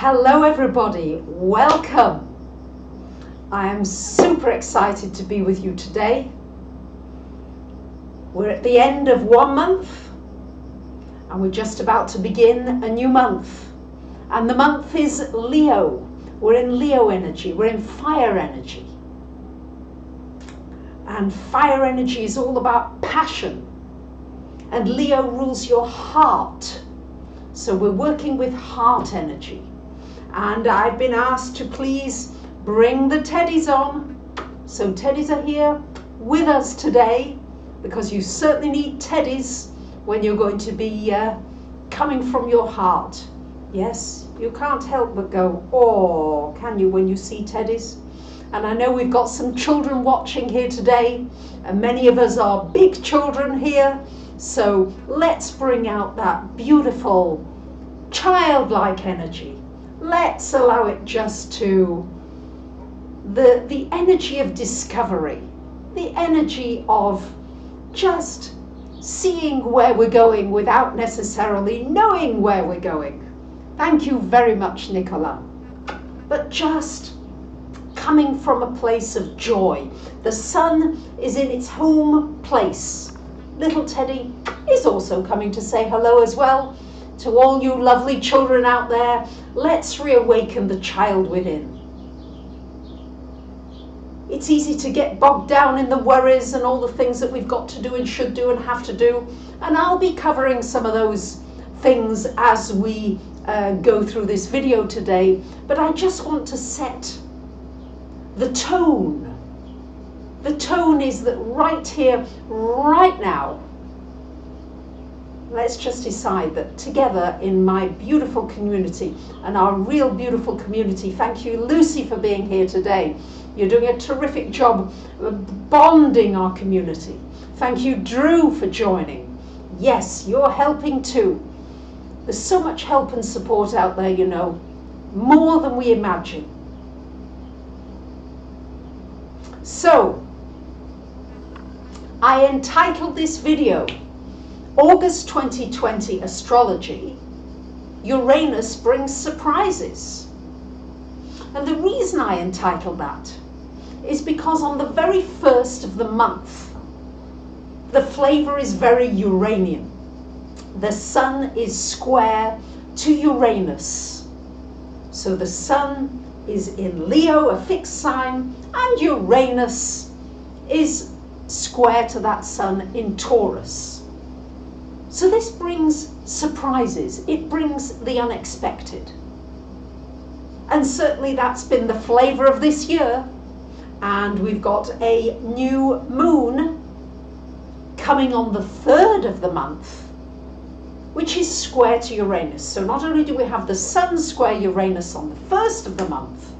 Hello everybody, welcome. I am super excited to be with you today. We're at the end of 1 month and we're just about to begin a new month. And the month is Leo. We're in Leo energy, we're in fire energy. And fire energy is all about passion. And Leo rules your heart. So we're working with heart energy. And I've been asked to please bring the teddies on. So teddies are here with us today because you certainly need teddies when you're going to be coming from your heart. Yes, you can't help but go, oh, can you, when you see teddies? And I know we've got some children watching here today, and many of us are big children here. So let's bring out that beautiful childlike energy. Let's allow it just to the energy of discovery, the energy of just seeing where we're going without necessarily knowing where we're going. Thank you very much, Nicola. But just coming from a place of joy. The sun is in its home place. Little Teddy is also coming to say hello as well. To all you lovely children out there, let's reawaken the child within. It's easy to get bogged down in the worries and all the things that we've got to do and should do and have to do. And I'll be covering some of those things as we go through this video today. But I just want to set the tone. The tone is that right here, right now, let's just decide that together in my beautiful community and our real beautiful community. Thank you, Lucy, for being here today. You're doing a terrific job of bonding our community. Thank you, Drew, for joining. Yes, you're helping too. There's so much help and support out there, you know, more than we imagine. So, I entitled this video, August 2020 Astrology, Uranus Brings Surprises. And the reason I entitled that is because on the very first of the month, the flavor is very Uranian. The sun is square to Uranus. So the sun is in Leo, a fixed sign, and Uranus is square to that sun in Taurus. So this brings surprises, it brings the unexpected. And certainly that's been the flavour of this year. And we've got a new moon coming on the 3rd of the month, which is square to Uranus. So not only do we have the sun square Uranus on the 1st of the month,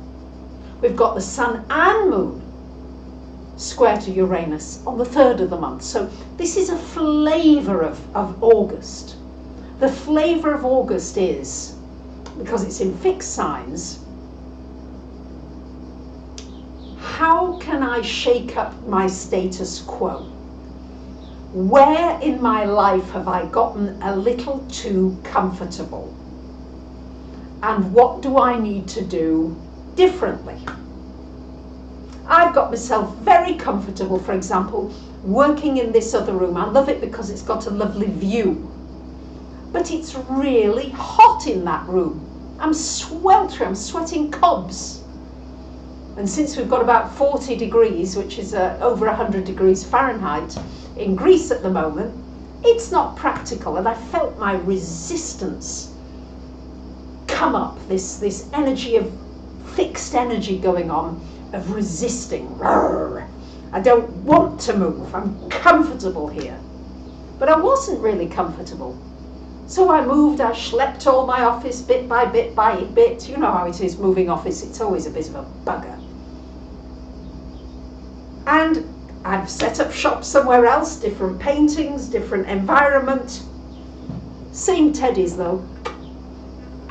we've got the sun and moon square to Uranus on the 3rd of the month. So this is a flavour of August. The flavour of August is, because it's in fixed signs, how can I shake up my status quo? Where in my life have I gotten a little too comfortable? And what do I need to do differently? I've got myself very comfortable, for example, working in this other room. I love it because it's got a lovely view. But it's really hot in that room. I'm sweltering, I'm sweating cobs. And since we've got about 40 degrees, which is over 100 degrees Fahrenheit in Greece at the moment, it's not practical. And I felt my resistance come up, this energy of fixed energy going on, of resisting. I don't want to move, I'm comfortable here. But I wasn't really comfortable. So I moved, I schlepped all my office bit by bit by bit. You know how it is moving office, it's always a bit of a bugger. And I've set up shop somewhere else, different paintings, different environment. Same teddies though,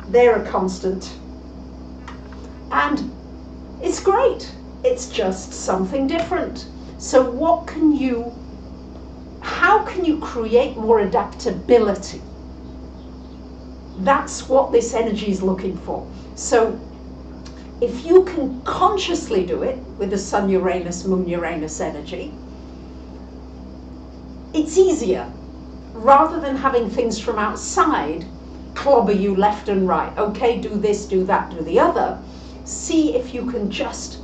they're a constant. And it's great, it's just something different. So how can you create more adaptability? That's what this energy is looking for. So if you can consciously do it with the Sun Uranus, Moon Uranus energy, it's easier. Rather than having things from outside clobber you left and right, okay, do this, do that, do the other, see if you can just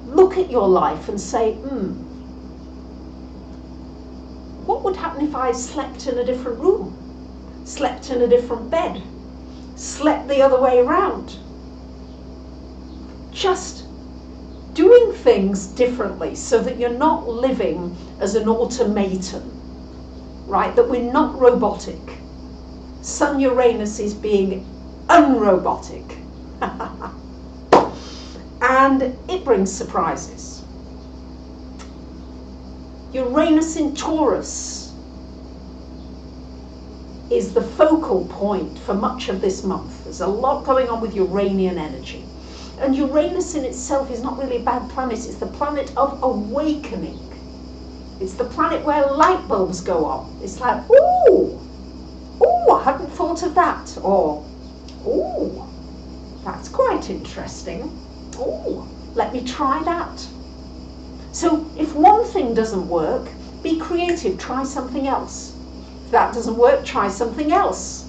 look at your life and say, what would happen if I slept in a different room, slept in a different bed, slept the other way around? Just doing things differently so that you're not living as an automaton, right? That we're not robotic. Sun Uranus is being unrobotic. And it brings surprises. Uranus in Taurus is the focal point for much of this month. There's a lot going on with Uranian energy. And Uranus in itself is not really a bad planet. It's the planet of awakening. It's the planet where light bulbs go on. It's like, ooh, I hadn't thought of that. Or, ooh, that's quite interesting. Ooh, let me try that. So if one thing doesn't work, be creative, try something else. If that doesn't work, try something else.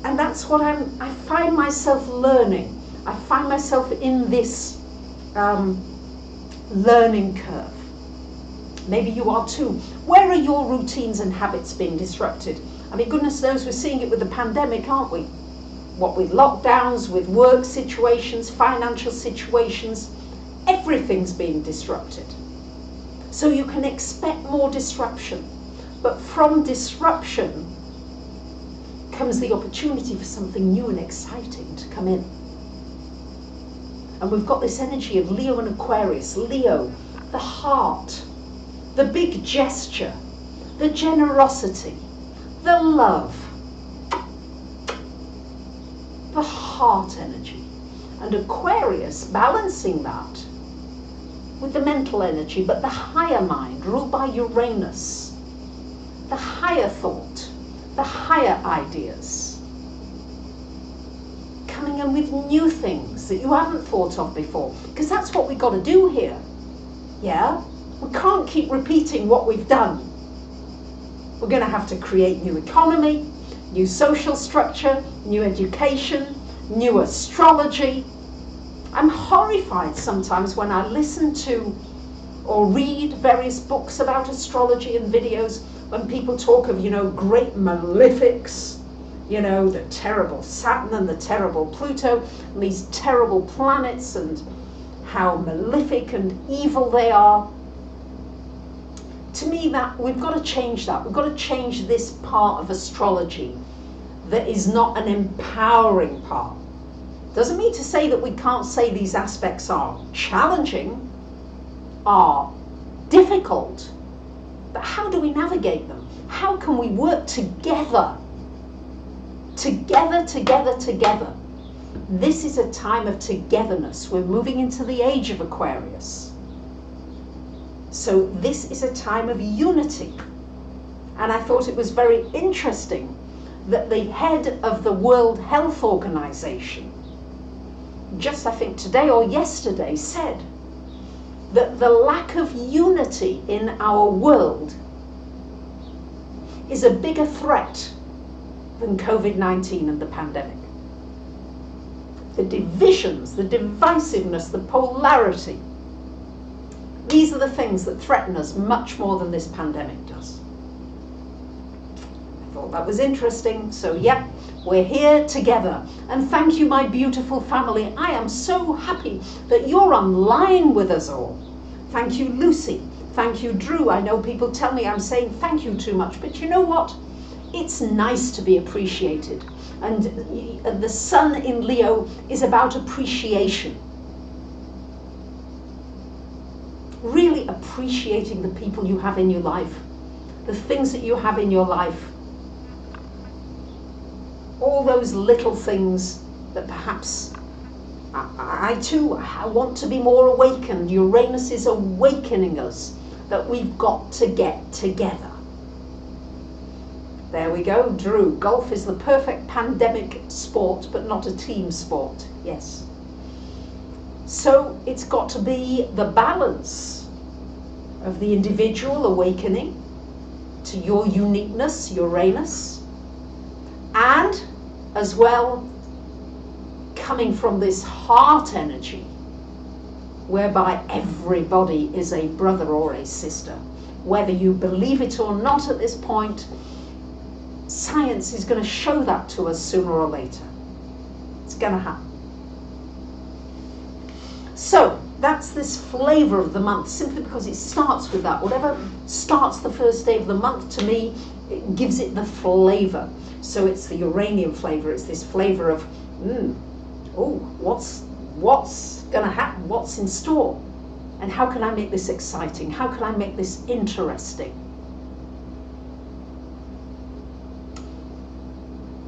And that's what I find myself learning. I find myself in this learning curve. Maybe you are too. Where are your routines and habits being disrupted? I mean, goodness knows we're seeing it with the pandemic, aren't we? What with lockdowns, with work situations, financial situations, everything's being disrupted. So you can expect more disruption. But from disruption comes the opportunity for something new and exciting to come in. And we've got this energy of Leo and Aquarius. Leo, the heart, the big gesture, the generosity, the love, the heart energy. And Aquarius balancing that with the mental energy, but the higher mind, ruled by Uranus, the higher thought, the higher ideas, coming in with new things that you haven't thought of before, because that's what we've got to do here. Yeah, we can't keep repeating what we've done. We're going to have to create new economy, new social structure, new education, new astrology. I'm horrified sometimes when I listen to or read various books about astrology and videos when people talk of, great malefics, the terrible Saturn and the terrible Pluto, and these terrible planets and how malefic and evil they are. To me, that we've got to change that. We've got to change this part of astrology that is not an empowering part. Doesn't mean to say that we can't say these aspects are challenging, are difficult, but how do we navigate them? How can we work together? Together. This is a time of togetherness. We're moving into the age of Aquarius. So this is a time of unity. And I thought it was very interesting that the head of the World Health Organization, just I think today or yesterday, said that the lack of unity in our world is a bigger threat than COVID-19 and the pandemic. The divisions, the divisiveness, the polarity, these are the things that threaten us much more than this pandemic does. I thought that was interesting. So yeah, we're here together. And thank you, my beautiful family. I am so happy that you're online with us all. Thank you, Lucy. Thank you, Drew. I know people tell me I'm saying thank you too much, but you know what? It's nice to be appreciated. And the sun in Leo is about appreciation. Really appreciating the people you have in your life, the things that you have in your life, all those little things that perhaps I too, I want to be more awakened. Uranus is awakening us that we've got to get together. There we go, Drew. Golf is the perfect pandemic sport, but not a team sport. Yes. So it's got to be the balance of the individual awakening to your uniqueness, Uranus, and as well coming from this heart energy, whereby everybody is a brother or a sister. Whether you believe it or not at this point, science is going to show that to us sooner or later. It's going to happen. So that's this flavor of the month, simply because it starts with that. Whatever starts the first day of the month, to me, it gives it the flavor. So it's the uranium flavor. It's this flavor of, oh, what's going to happen? What's in store? And how can I make this exciting? How can I make this interesting?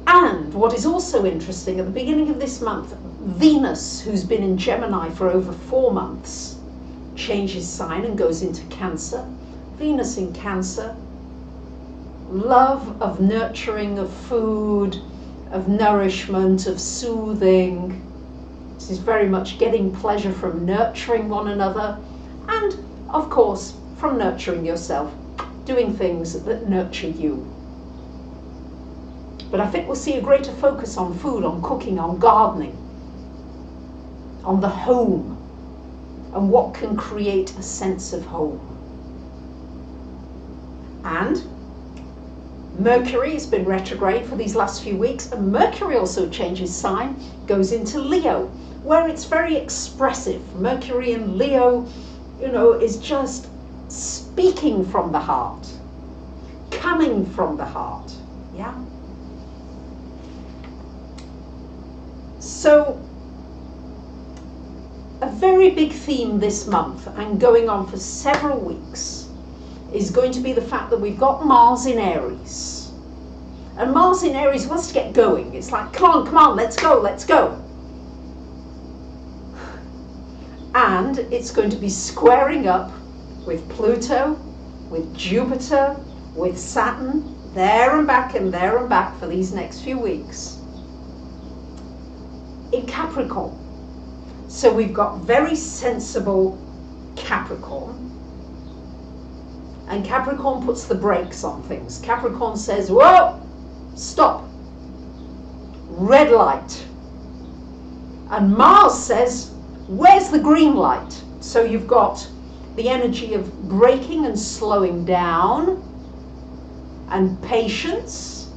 And what is also interesting, at the beginning of this month, Venus, who's been in Gemini for over 4 months, changes sign and goes into Cancer. Venus in Cancer, love of nurturing, of food, of nourishment, of soothing. This is very much getting pleasure from nurturing one another, and of course from nurturing yourself, doing things that nurture you. But I think we'll see a greater focus on food, on cooking, on gardening, on the home, and what can create a sense of home. And Mercury has been retrograde for these last few weeks, and Mercury also changes sign, goes into Leo, where it's very expressive. Mercury in Leo, is just speaking from the heart, coming from the heart, yeah? So, a very big theme this month, and going on for several weeks, is going to be the fact that we've got Mars in Aries. And Mars in Aries wants to get going. It's like, come on, let's go, let's go. And it's going to be squaring up with Pluto, with Jupiter, with Saturn, there and back and there and back for these next few weeks, in Capricorn. So we've got very sensible Capricorn. And Capricorn puts the brakes on things. Capricorn says, whoa, stop, red light. And Mars says, where's the green light? So you've got the energy of braking and slowing down, and patience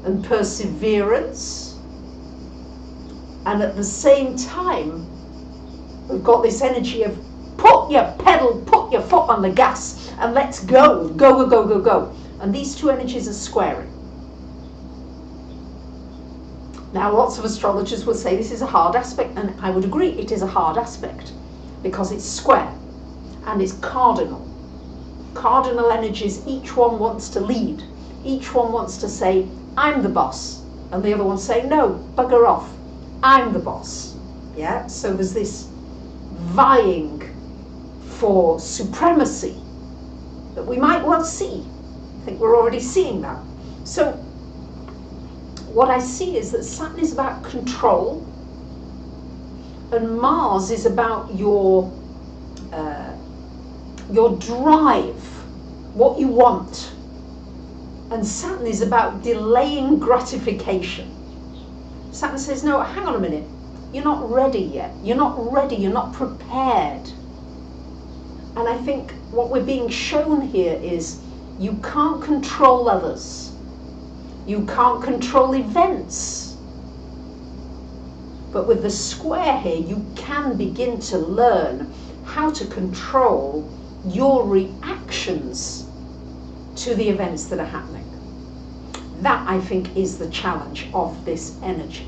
and perseverance. And at the same time, we've got this energy of put your foot on the gas, and let's go, go, go, go, go, go. And these two energies are squaring. Now, lots of astrologers will say this is a hard aspect, and I would agree, it is a hard aspect, because it's square, and it's cardinal. Cardinal energies, each one wants to lead. Each one wants to say, I'm the boss. And the other one say, no, bugger off, I'm the boss. Yeah, so there's this vying for supremacy that we might well see. I think we're already seeing that. So what I see is that Saturn is about control, and Mars is about your drive, what you want. And Saturn is about delaying gratification. Saturn says, no, hang on a minute. You're not ready yet. You're not ready. You're not prepared. And I think what we're being shown here is you can't control others. You can't control events. But with the square here, you can begin to learn how to control your reactions to the events that are happening. That, I think, is the challenge of this energy.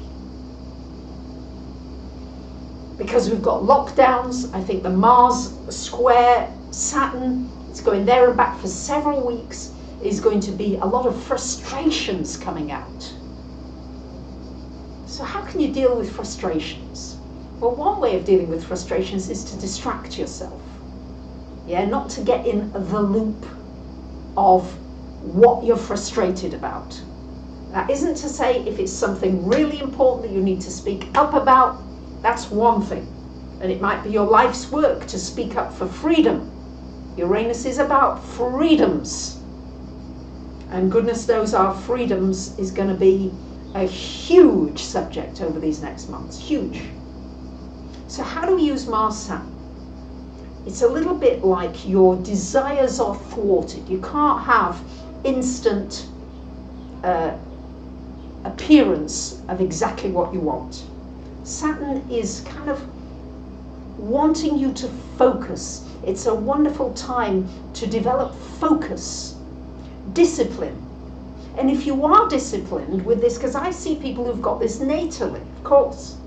Because we've got lockdowns, I think the Mars square Saturn, it's going there and back for several weeks, is going to be a lot of frustrations coming out. So how can you deal with frustrations? Well, one way of dealing with frustrations is to distract yourself. Yeah, not to get in the loop of what you're frustrated about. That isn't to say if it's something really important that you need to speak up about, that's one thing. And it might be your life's work to speak up for freedom. Uranus is about freedoms. And goodness knows our freedoms is going to be a huge subject over these next months. Huge. So how do we use Mars-Saturn? It's a little bit like your desires are thwarted. You can't have instant appearance of exactly what you want. Saturn is kind of wanting you to focus. It's a wonderful time to develop focus, discipline. And if you are disciplined with this, because I see people who've got this natally, of course,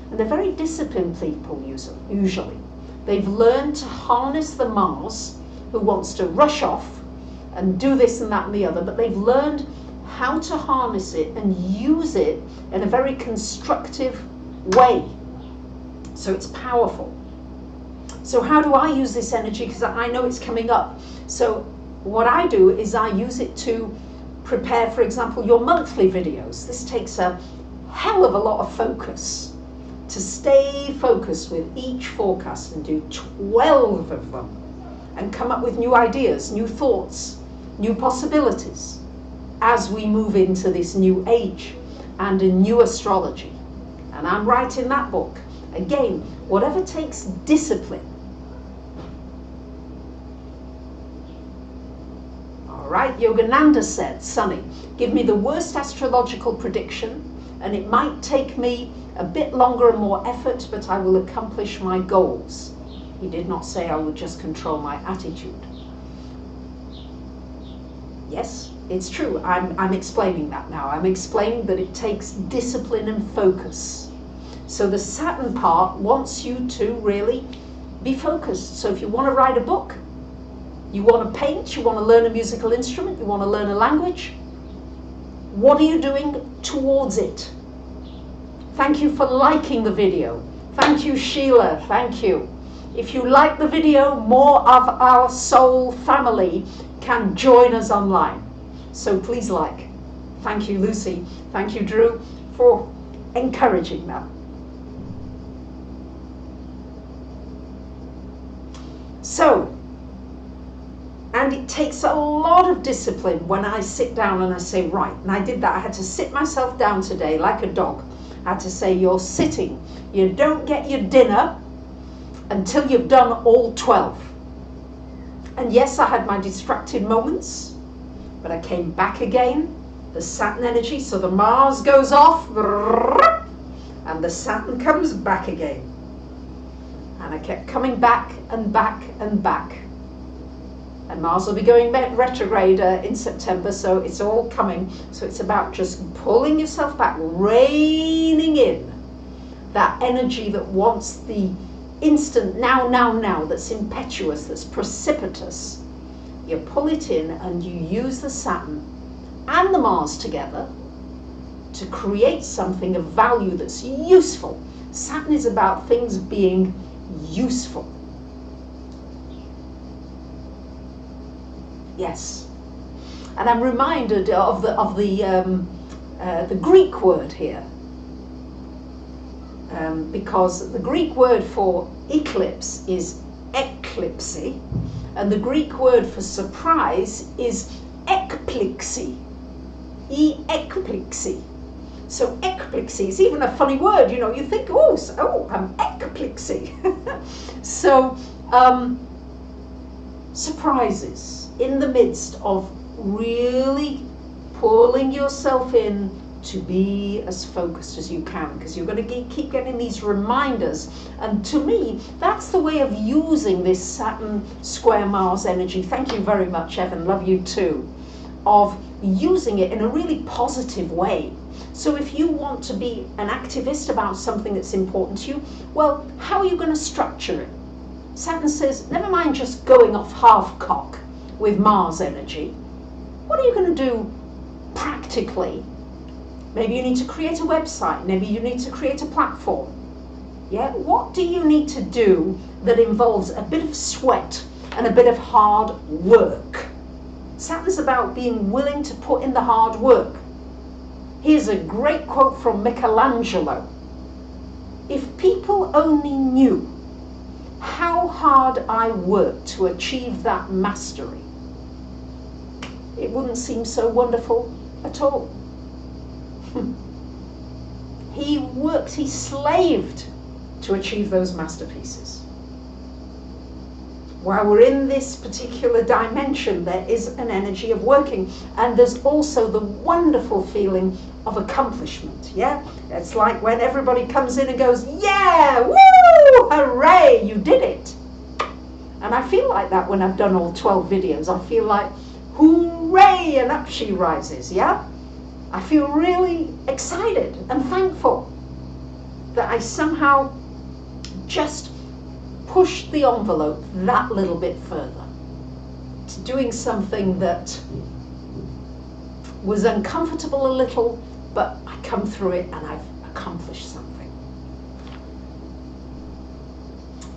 and they're very disciplined people usually. They've learned to harness the Mars, who wants to rush off and do this and that and the other, but they've learned how to harness it and use it in a very constructive way. So it's powerful. So how do I use this energy? Because I know it's coming up. So what I do is I use it to prepare, for example, your monthly videos. This takes a hell of a lot of focus to stay focused with each forecast and do 12 of them and come up with new ideas, new thoughts, new possibilities as we move into this new age and a new astrology. And I'm writing that book. Again, whatever takes discipline. All right, Yogananda said, Sunny, give me the worst astrological prediction and it might take me a bit longer and more effort, but I will accomplish my goals. He did not say I would just control my attitude. Yes, it's true. I'm explaining that now. I'm explaining that it takes discipline and focus. So the Saturn part wants you to really be focused. So if you want to write a book, you want to paint, you want to learn a musical instrument, you want to learn a language, what are you doing towards it? Thank you for liking the video. Thank you, Sheila. Thank you. If you like the video, more of our soul family can join us online. So please like. Thank you, Lucy. Thank you, Drew, for encouraging that. So, and it takes a lot of discipline when I sit down and I say, right, and I did that. I had to sit myself down today like a dog. I had to say, you're sitting. You don't get your dinner until you've done all 12. And yes, I had my distracted moments, but I came back again. The Saturn energy, so the Mars goes off, and the Saturn comes back again. And I kept coming back and back and back. And Mars will be going retrograde in September, so it's all coming. So it's about just pulling yourself back, reining in that energy that wants the instant now, that's impetuous, that's precipitous. You pull it in and you use the Saturn and the Mars together to create something of value that's useful. Saturn is about things being useful. Yes, and I'm reminded of the Greek word here, because the Greek word for eclipse is eclipsy, and the Greek word for surprise is ekplixy, ekplixy. So ekplixy is even a funny word, you know. You think, oh, I'm ekplixy. So surprises in the midst of really pulling yourself in to be as focused as you can, because you're going to keep getting these reminders. And to me, that's the way of using this Saturn square Mars energy. Thank you very much, Evan. Love you too. Of using it in a really positive way. So if you want to be an activist about something that's important to you, well, how are you going to structure it? Saturn says, never mind just going off half-cock with Mars energy. What are you going to do practically? Maybe you need to create a website. Maybe you need to create a platform. Yeah, what do you need to do that involves a bit of sweat and a bit of hard work? Saturn's about being willing to put in the hard work. Here's a great quote from Michelangelo. If people only knew how hard I worked to achieve that mastery, it wouldn't seem so wonderful at all. He worked, he slaved to achieve those masterpieces. While we're in this particular dimension, there is an energy of working, and there's also the wonderful feeling of accomplishment, yeah? It's like when everybody comes in and goes, yeah, woo, hooray, you did it. And I feel like that when I've done all 12 videos. I feel like, hooray, and up she rises, yeah? I feel really excited and thankful that I somehow just pushed the envelope that little bit further to doing something that was uncomfortable a little, but I come through it and I've accomplished something.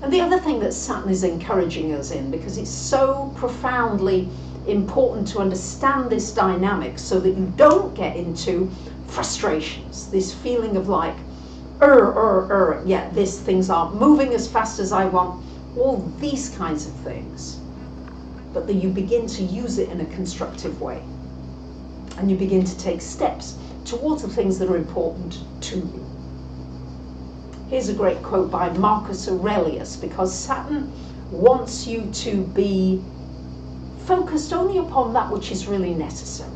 And the other thing that Saturn is encouraging us in, because it's so profoundly important to understand this dynamic so that you don't get into frustrations, this feeling of like, yeah, these things aren't moving as fast as I want, all these kinds of things, but that you begin to use it in a constructive way, and you begin to take steps towards the things that are important to you. Here's a great quote by Marcus Aurelius, because Saturn wants you to be focused only upon that which is really necessary.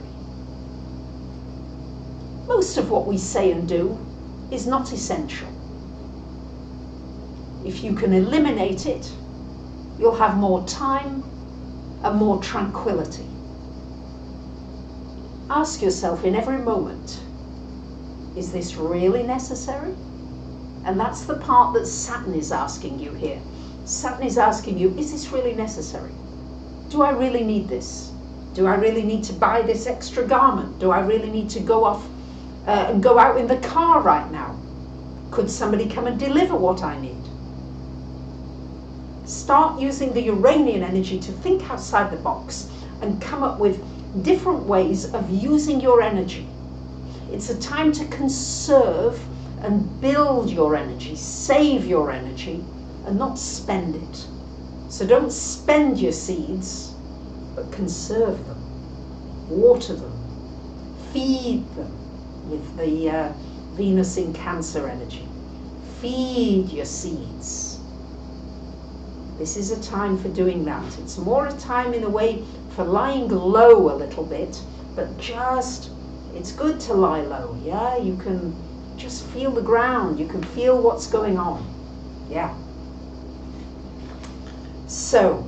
Most of what we say and do is not essential. If you can eliminate it, you'll have more time and more tranquility. Ask yourself in every moment, is this really necessary? And that's the part that Saturn is asking you here. Saturn is asking you, is this really necessary? Do I really need this? Do I really need to buy this extra garment? Do I really need to go off and go out in the car right now? Could somebody come and deliver what I need? Start using the Uranian energy to think outside the box and come up with different ways of using your energy. It's a time to conserve and build your energy, save your energy, and not spend it. So don't spend your seeds, but conserve them, water them, feed them with the Venus in Cancer energy. Feed your seeds. This is a time for doing that. It's more a time in a way for lying low a little bit, but just, it's good to lie low, yeah? You can just feel the ground, you can feel what's going on, yeah. So,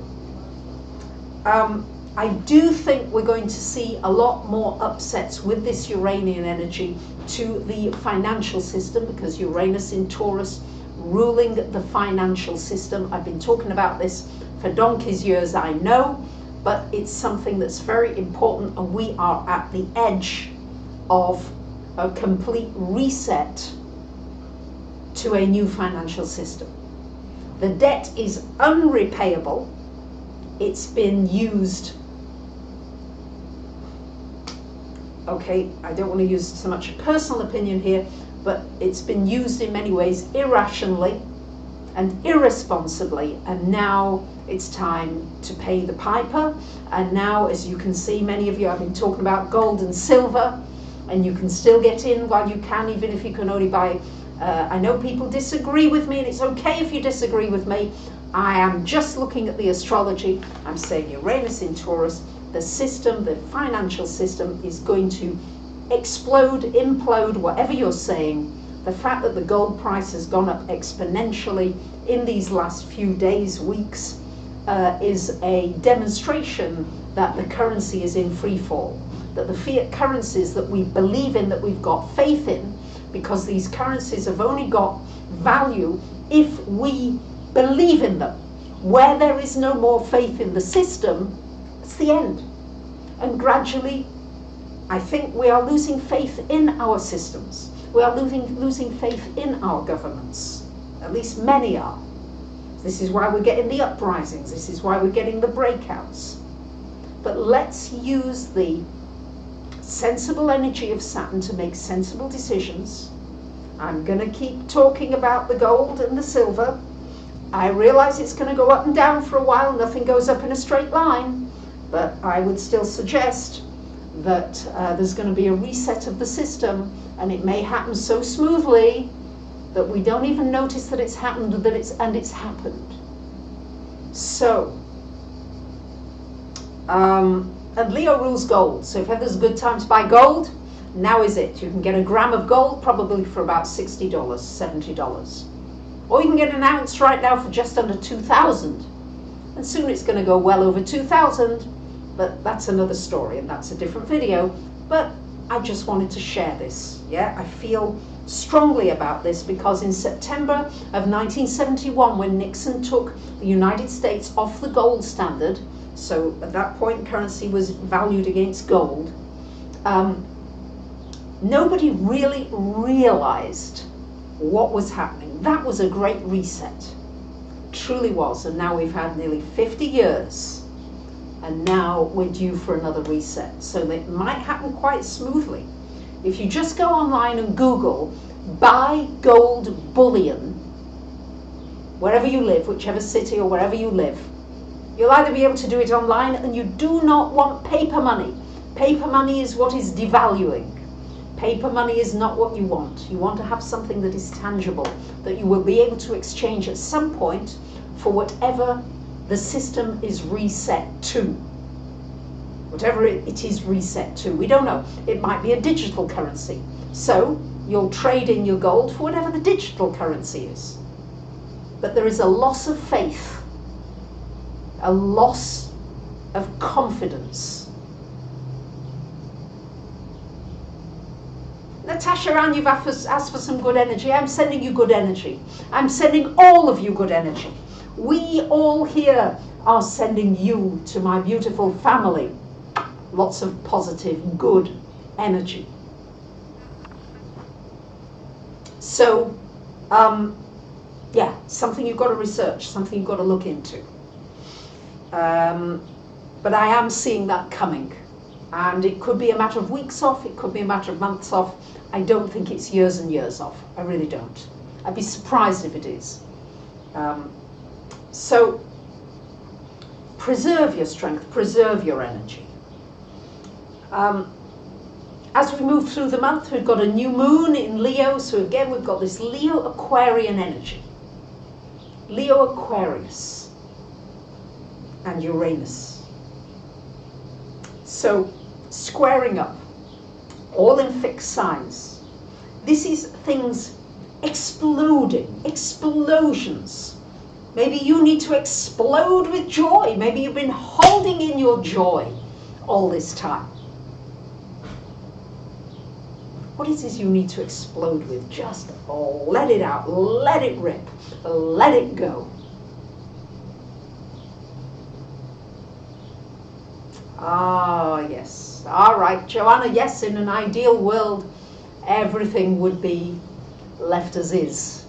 I do think we're going to see a lot more upsets with this Uranian energy to the financial system, because Uranus in Taurus ruling the financial system. I've been talking about this for donkey's years, I know, but it's something that's very important, and we are at the edge of a complete reset to a new financial system. The debt is unrepayable. It's been used, okay, I don't want to use so much a personal opinion here, but it's been used in many ways irrationally and irresponsibly, and now it's time to pay the piper. And now, as you can see, many of you have been talking about gold and silver, and you can still get in while you can, even if you can only buy. I know people disagree with me, and it's okay if you disagree with me. I am just looking at the astrology. I'm saying Uranus in Taurus, the system, the financial system is going to explode, implode, whatever you're saying. The fact that the gold price has gone up exponentially in these last few days, weeks, is a demonstration that the currency is in free fall. That the fiat currencies that we believe in, that we've got faith in, because these currencies have only got value if we believe in them. Where there is no more faith in the system, it's the end. And gradually, I think we are losing faith in our systems. We are losing faith in our governments. At least many are. This is why we're getting the uprisings. This is why we're getting the breakouts. But let's use the sensible energy of Saturn to make sensible decisions. I'm going to keep talking about the gold and the silver. I realize it's going to go up and down for a while. Nothing goes up in a straight line. But I would still suggest that there's going to be a reset of the system, and it may happen so smoothly that we don't even notice that it's happened, and it's happened. So, and Leo rules gold. So if ever there's a good time to buy gold, now is it. You can get a gram of gold probably for about $60, $70. Or you can get an ounce right now for just under $2,000. And soon it's going to go well over $2,000. But that's another story, and that's a different video. But I just wanted to share this. Yeah, I feel strongly about this because in September of 1971, when Nixon took the United States off the gold standard, so at that point currency was valued against gold, nobody really realized what was happening. That was a great reset. Truly was. And now we've had nearly 50 years. And now we're due for another reset. So it might happen quite smoothly. If you just go online and Google, buy gold bullion, wherever you live, whichever city or wherever you live, you'll either be able to do it online, and you do not want paper money. Paper money is what is devaluing. Paper money is not what you want. You want to have something that is tangible, that you will be able to exchange at some point for whatever the system is reset to. Whatever it is reset to. We don't know. It might be a digital currency. So you'll trade in your gold for whatever the digital currency is. But there is a loss of faith, a loss of confidence. Natasha Ann, you've asked for some good energy. I'm sending you good energy. I'm sending all of you good energy. We all here are sending you to my beautiful family. Lots of positive, good energy. So, yeah, something you've got to research, something you've got to look into. But I am seeing that coming. And it could be a matter of weeks off, it could be a matter of months off. I don't think it's years and years off. I really don't. I'd be surprised if it is. So, preserve your strength, preserve your energy. As we move through the month, we've got a new moon in Leo, so again we've got this Leo Aquarian energy. Leo Aquarius and Uranus. So, squaring up, all in fixed signs. This is things exploding, explosions. Maybe you need to explode with joy. Maybe you've been holding in your joy all this time. What is this you need to explode with? Just let it out, let it rip, let it go. Ah, yes. All right, Joanna, yes, in an ideal world, everything would be left as is.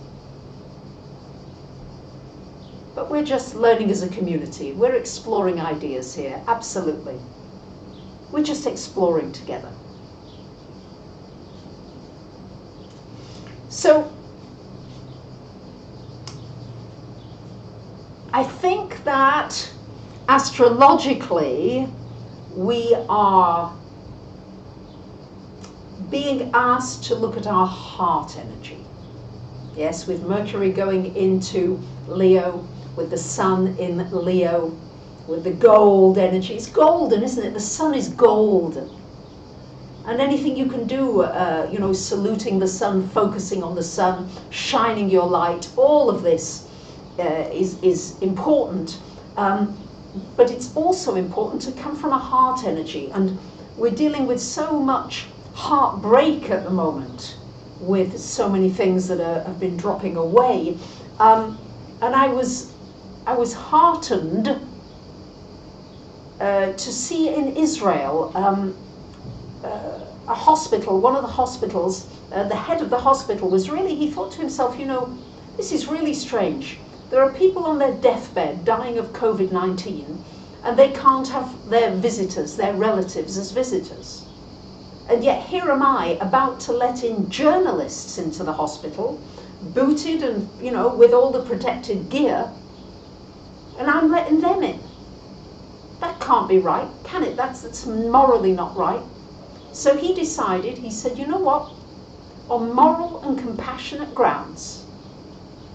But we're just learning as a community. We're exploring ideas here, absolutely. We're just exploring together. So, I think that astrologically, we are being asked to look at our heart energy. Yes, with Mercury going into Leo, with the Sun in Leo, with the gold energy. It's golden, isn't it? The Sun is golden. And anything you can do, you know, saluting the Sun, focusing on the Sun, shining your light, all of this is important. But it's also important to come from a heart energy. And we're dealing with so much heartbreak at the moment, with so many things that have been dropping away. And I was heartened to see in Israel a hospital, one of the hospitals, the head of the hospital was really, he thought to himself, you know, this is really strange. There are people on their deathbed dying of COVID-19, and they can't have their visitors, their relatives as visitors. And yet here am I about to let in journalists into the hospital, booted and, you know, with all the protective gear, and I'm letting them in. That can't be right, can it? That's morally not right. So he decided, he said, you know what? On moral and compassionate grounds,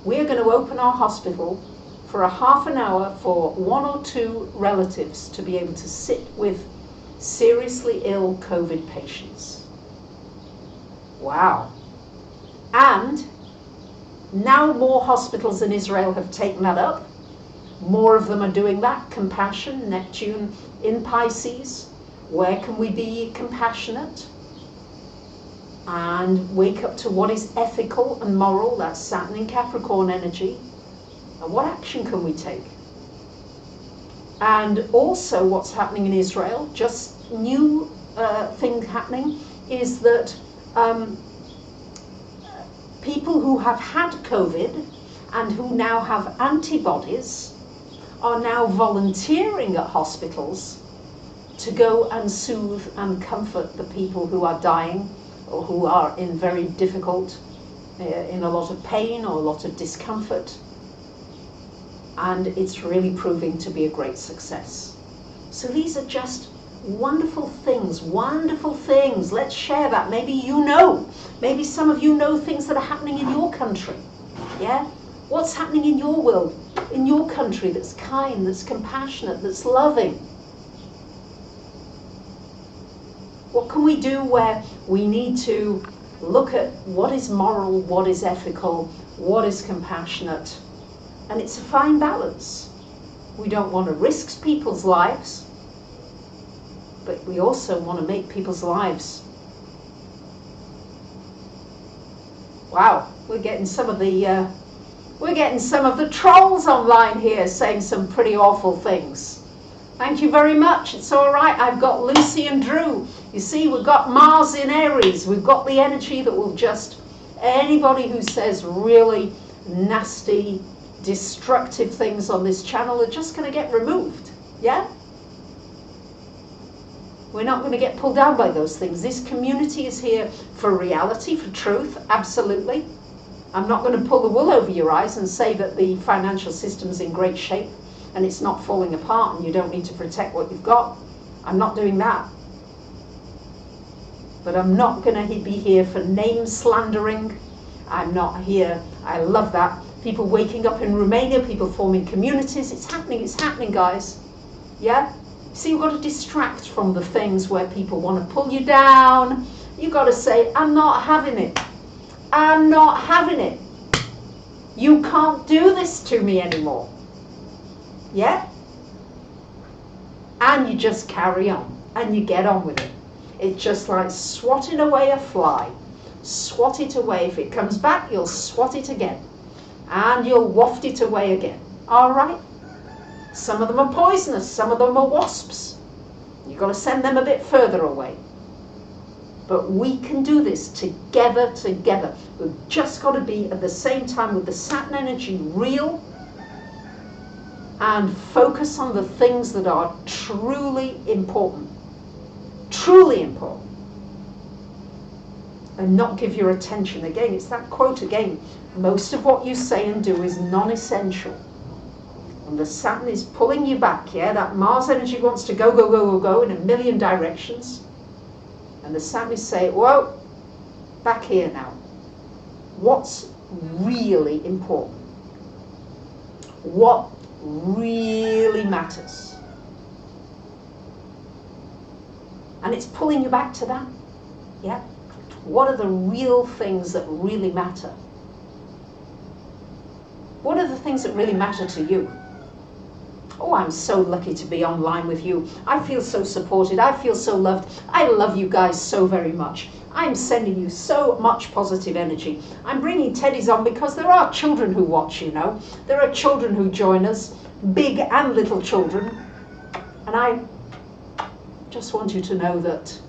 we're going to open our hospital for a half an hour for 1 or 2 relatives to be able to sit with seriously ill COVID patients. Wow. And now more hospitals in Israel have taken that up. More of them are doing that. Compassion, Neptune in Pisces. Where can we be compassionate? And wake up to what is ethical and moral. That's Saturn in Capricorn energy. And what action can we take? And also what's happening in Israel, just new thing happening, is that people who have had COVID and who now have antibodies are now volunteering at hospitals to go and soothe and comfort the people who are dying or who are in very difficult, in a lot of pain or a lot of discomfort. And it's really proving to be a great success. So these are just wonderful things, wonderful things. Let's share that. Maybe you know, maybe some of you know things that are happening in your country. Yeah? What's happening in your world, in your country that's kind, that's compassionate, that's loving? What can we do where we need to look at what is moral, what is ethical, what is compassionate? And it's a fine balance. We don't want to risk people's lives, but we also want to make people's lives. Wow, we're getting some of the trolls online here saying some pretty awful things. Thank you very much. It's all right. I've got Lucy and Drew. You see, we've got Mars in Aries. We've got the energy that will just, anybody who says really nasty, destructive things on this channel are just going to get removed. Yeah? We're not going to get pulled down by those things. This community is here for reality, for truth, absolutely. I'm not going to pull the wool over your eyes and say that the financial system's in great shape and it's not falling apart and you don't need to protect what you've got. I'm not doing that. But I'm not going to be here for name slandering. I'm not here. I love that. People waking up in Romania, people forming communities. It's happening, guys. Yeah? See, you've got to distract from the things where people want to pull you down. You've got to say, I'm not having it. I'm not having it. You can't do this to me anymore. Yeah? And you just carry on. And you get on with it. It's just like swatting away a fly. Swat it away. If it comes back, you'll swat it again. And you'll waft it away again. All right? Some of them are poisonous. Some of them are wasps. You've got to send them a bit further away. But we can do this together. We've just got to be at the same time with the Saturn energy real and focus on the things that are truly important. Truly important. And not give your attention. Again, it's that quote again. Most of what you say and do is non-essential. And the Saturn is pulling you back, yeah? That Mars energy wants to go in a million directions. And the Saturn is saying, whoa, back here now. What's really important? What really matters? And it's pulling you back to that, yeah? What are the real things that really matter? What are the things that really matter to you? Oh, I'm so lucky to be online with you. I feel so supported. I feel so loved. I love you guys so very much. I'm sending you so much positive energy. I'm bringing teddies on because there are children who watch, you know. There are children who join us, big and little children. And I just want you to know that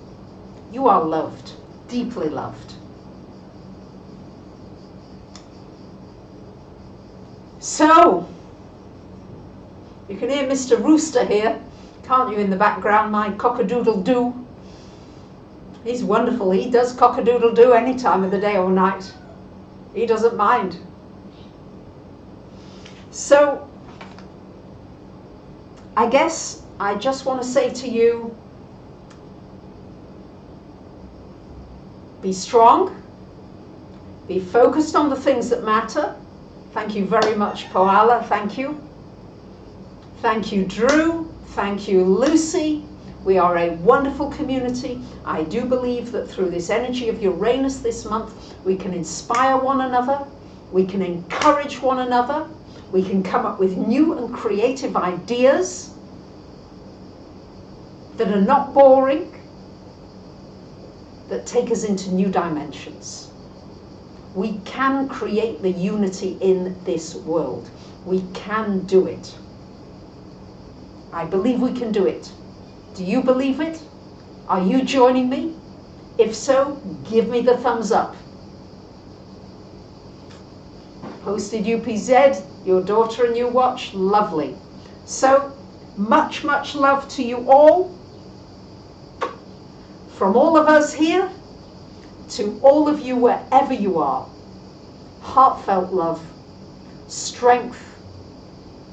you are loved, deeply loved. So, you can hear Mr. Rooster here. Can't you in the background, my cock-a-doodle-doo? He's wonderful. He does cock-a-doodle-doo any time of the day or night. He doesn't mind. So, I guess I just want to say to you, be strong, be focused on the things that matter. Thank you very much, Poala. Thank you. Thank you, Drew. Thank you, Lucy. We are a wonderful community. I do believe that through this energy of Uranus this month, we can inspire one another, we can encourage one another, we can come up with new and creative ideas that are not boring, that take us into new dimensions. We can create the unity in this world. We can do it. I believe we can do it. Do you believe it? Are you joining me? If so, give me the thumbs up. Posted UPZ, your daughter and you watch, lovely. So, much, much love to you all. From all of us here to all of you wherever you are. Heartfelt love, strength,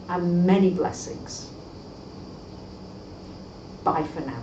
and many blessings. Bye for now.